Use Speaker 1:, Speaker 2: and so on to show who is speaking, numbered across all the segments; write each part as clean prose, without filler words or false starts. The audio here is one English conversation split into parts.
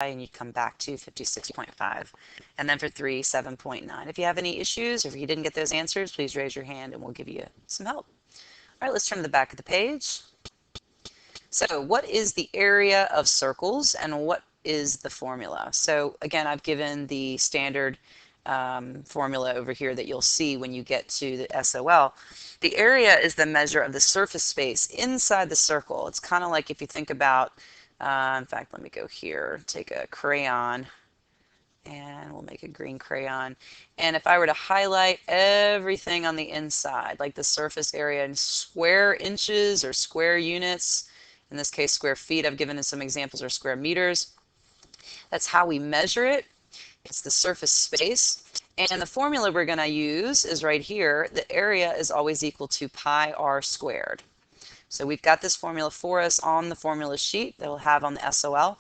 Speaker 1: and you come back to 56.5. And then for 3, 7.9. If you have any issues or if you didn't get those answers, please raise your hand and we'll give you some help. All right, let's turn to the back of the page. So what is the area of circles and what is the formula? So again, I've given the standard formula over here that you'll see when you get to the SOL. The area is the measure of the surface space inside the circle. It's kind of like if you think about, in fact, let me go here, take a crayon, and we'll make a green crayon. And if I were to highlight everything on the inside, like the surface area in square inches or square units, in this case square feet, I've given some examples, or square meters, that's how we measure it. It's the surface space. And the formula we're going to use is right here. The area is always equal to pi r squared. So we've got this formula for us on the formula sheet that we'll have on the SOL.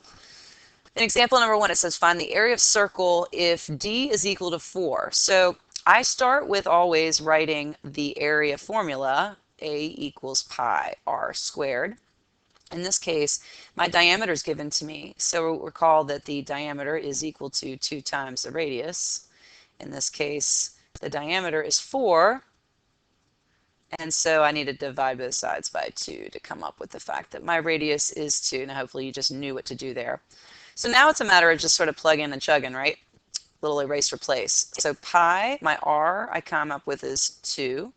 Speaker 1: In example number 1, it says find the area of circle if d is equal to 4. So I start with always writing the area formula, a equals pi r squared. In this case, my diameter is given to me. So recall that the diameter is equal to 2 times the radius. In this case, the diameter is 4. And so I need to divide both sides by 2 to come up with the fact that my radius is 2. Now hopefully you just knew what to do there. So now it's a matter of just sort of plugging and chugging, right? Little erase replace. So pi, my r, I come up with is 2.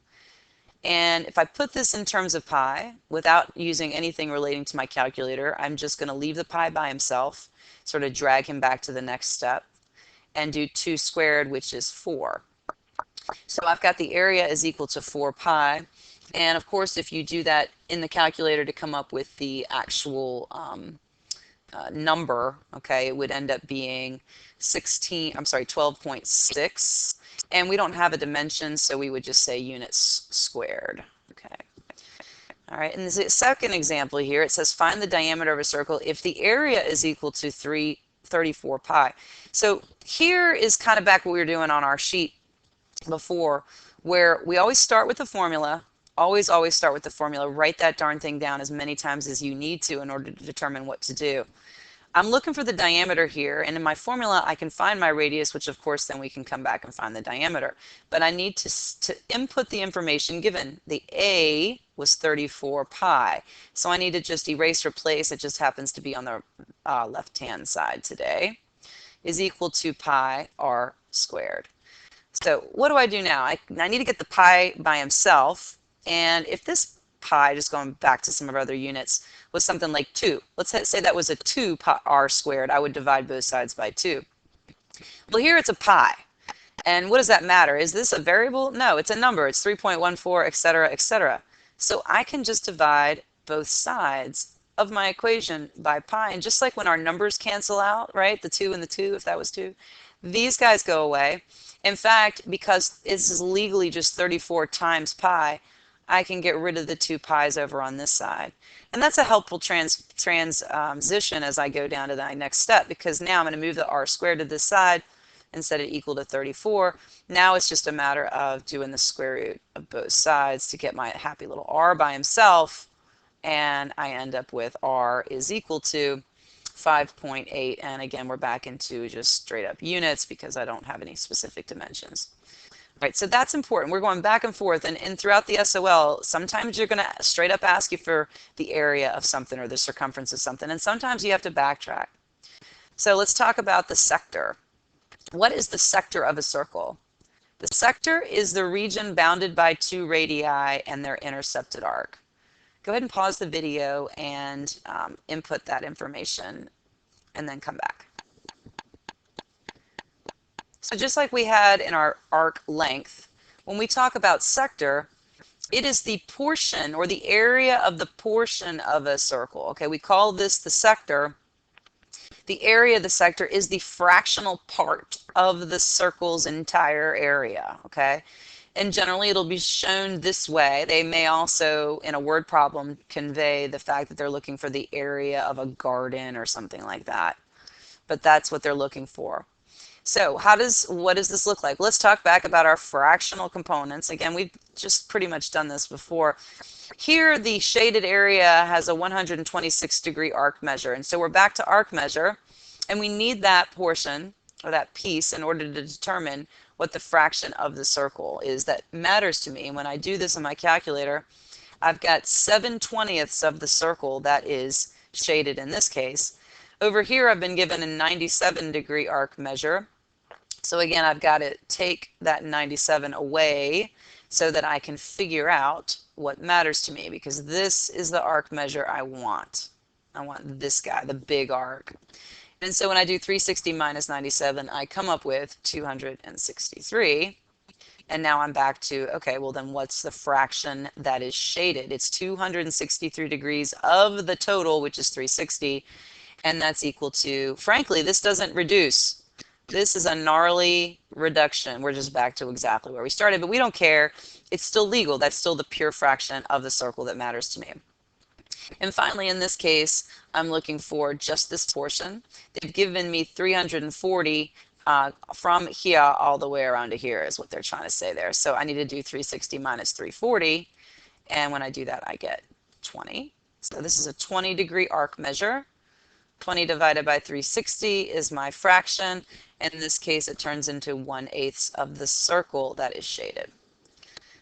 Speaker 1: And if I put this in terms of pi, without using anything relating to my calculator, I'm just going to leave the pi by himself, sort of drag him back to the next step, and do 2 squared, which is 4. So I've got the area is equal to 4 pi. And of course, if you do that in the calculator to come up with the actual number, okay, it would end up being 12.6. And we don't have a dimension, so we would just say units squared. Okay. All right, and the second example here, it says find the diameter of a circle if the area is equal to 34 pi. So here is kind of back what we were doing on our sheet before, where we always start with the formula. Always start with the formula. Write that darn thing down as many times as you need to in order to determine what to do. I'm looking for the diameter here, and in my formula I can find my radius, which of course then we can come back and find the diameter. But I need to input the information given. The A was 34 pi. So I need to just erase replace, it just happens to be on the left-hand side today, is equal to pi r squared. So what do I do now? I need to get the pi by himself, and if this pi, just going back to some of our other units, was something like 2. Let's say that was a 2 pi r squared. I would divide both sides by 2. Well, here it's a pi. And what does that matter? Is this a variable? No, it's a number. It's 3.14, etc., etc. So I can just divide both sides of my equation by pi. And just like when our numbers cancel out, right, the 2 and the 2, if that was 2, these guys go away. In fact, because this is legally just 34 times pi, I can get rid of the 2 pi's over on this side. And that's a helpful transition as I go down to the next step, because now I'm going to move the r squared to this side instead of equal to 34. Now it's just a matter of doing the square root of both sides to get my happy little r by himself, and I end up with r is equal to 5.8, and again we're back into just straight up units because I don't have any specific dimensions. Right, so that's important. We're going back and forth, and throughout the SOL, sometimes you're going to straight up ask you for the area of something or the circumference of something, and sometimes you have to backtrack. So let's talk about the sector. What is the sector of a circle? The sector is the region bounded by 2 radii and their intercepted arc. Go ahead and pause the video and input that information, and then come back. So just like we had in our arc length, when we talk about sector, it is the portion or the area of the portion of a circle. Okay, we call this the sector. The area of the sector is the fractional part of the circle's entire area. Okay, and generally it'll be shown this way. They may also, in a word problem, convey the fact that they're looking for the area of a garden or something like that. But that's what they're looking for. So what does this look like? Let's talk back about our fractional components. Again, we've just pretty much done this before. Here, the shaded area has a 126-degree arc measure. And so we're back to arc measure. And we need that portion or that piece in order to determine what the fraction of the circle is that matters to me. And when I do this in my calculator, I've got 7/20ths of the circle that is shaded in this case. Over here I've been given a 97-degree arc measure. So again, I've got to take that 97 away so that I can figure out what matters to me, because this is the arc measure I want. I want this guy, the big arc. And so when I do 360 minus 97, I come up with 263. And now I'm back to, okay, well then what's the fraction that is shaded? It's 263 degrees of the total, which is 360. And that's equal to, frankly, this doesn't reduce. This is a gnarly reduction. We're just back to exactly where we started, but we don't care. It's still legal. That's still the pure fraction of the circle that matters to me. And finally, in this case, I'm looking for just this portion. They've given me 340 from here all the way around to here is what they're trying to say there. So I need to do 360 minus 340. And when I do that, I get 20. So this is a 20-degree arc measure. 20 divided by 360 is my fraction. In this case, it turns into 1/8 of the circle that is shaded.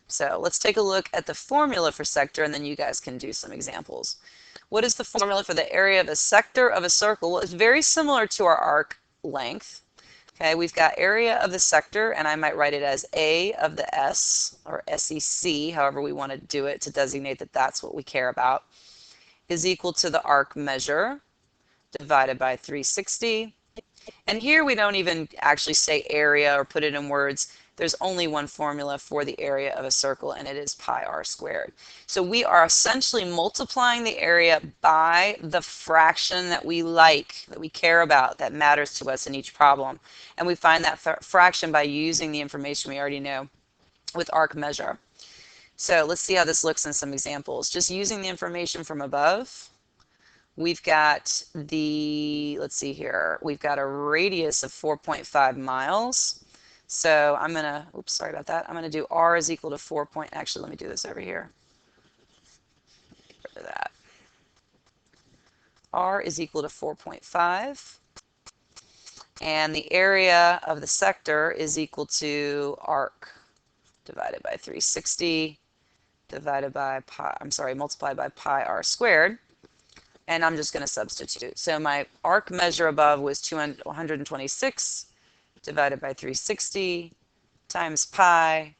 Speaker 1: So let's take a look at the formula for sector, and then you guys can do some examples. What is the formula for the area of a sector of a circle? Well, it's very similar to our arc length. Okay, we've got area of the sector, and I might write it as A of the S, or SEC, however we want to do it to designate that that's what we care about, is equal to the arc measure divided by 360. And here we don't even actually say area or put it in words. There's only one formula for the area of a circle, and it is pi r squared. So we are essentially multiplying the area by the fraction that we like, that we care about, that matters to us in each problem. And we find that fraction by using the information we already know with arc measure. So let's see how this looks in some examples. Just using the information from above, we've got the, let's see here, we've got a radius of 4.5 miles. So I'm going to, oops, sorry about that. I'm going to do r is equal to 4 point, actually, let me do this over here. Get rid of that. R is equal to 4.5. And the area of the sector is equal to arc divided by 360 divided by pi, I'm sorry, multiplied by pi r squared. And I'm just going to substitute. So my arc measure above was 126 divided by 360 times pi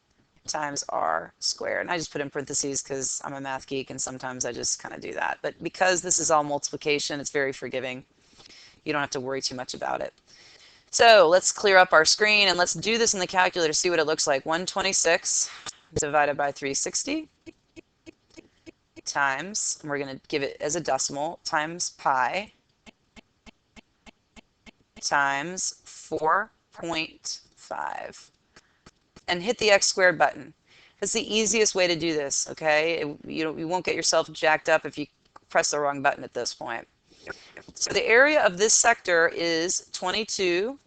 Speaker 1: times r squared. And I just put in parentheses because I'm a math geek and sometimes I just kind of do that. But because this is all multiplication, it's very forgiving. You don't have to worry too much about it. So let's clear up our screen and let's do this in the calculator, see what it looks like. 126 divided by 360 times, and we're going to give it as a decimal, times pi times 4.5. And hit the x squared button. That's the easiest way to do this, okay? You won't get yourself jacked up if you press the wrong button at this point. So the area of this sector is 22,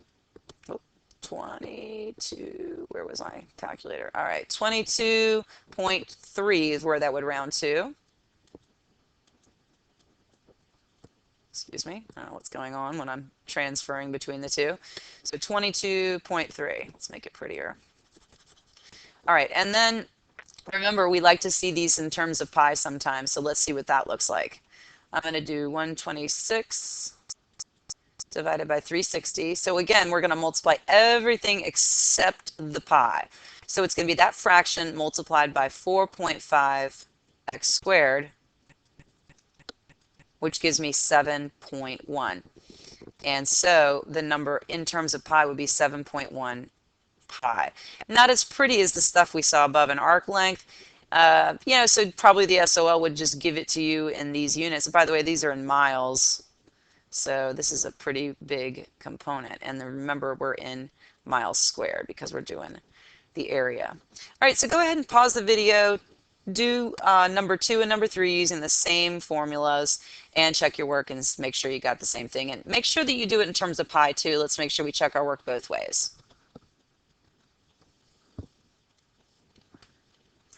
Speaker 1: where was my calculator? All right, 22.3 is where that would round to. Excuse me, I don't know what's going on when I'm transferring between the two. So 22.3, let's make it prettier. All right, and then remember, we like to see these in terms of pi sometimes, so let's see what that looks like. I'm going to do 126 divided by 360. So again, we're going to multiply everything except the pi. So it's going to be that fraction multiplied by 4.5 x squared, which gives me 7.1. And so the number in terms of pi would be 7.1 pi. Not as pretty as the stuff we saw above in arc length. So probably the SOL would just give it to you in these units. By the way, these are in miles. So this is a pretty big component. And remember, we're in miles squared because we're doing the area. All right, so go ahead and pause the video. Do number 2 and number 3 using the same formulas and check your work and make sure you got the same thing. And make sure that you do it in terms of pi too. Let's make sure we check our work both ways.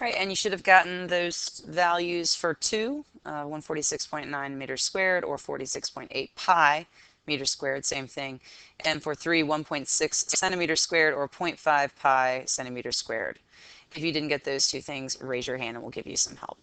Speaker 1: All right, and you should have gotten those values for 2, 146.9 meters squared or 46.8 pi meters squared, same thing. And for 3, 1.6 centimeters squared or 0.5 pi centimeters squared. If you didn't get those two things, raise your hand and we'll give you some help.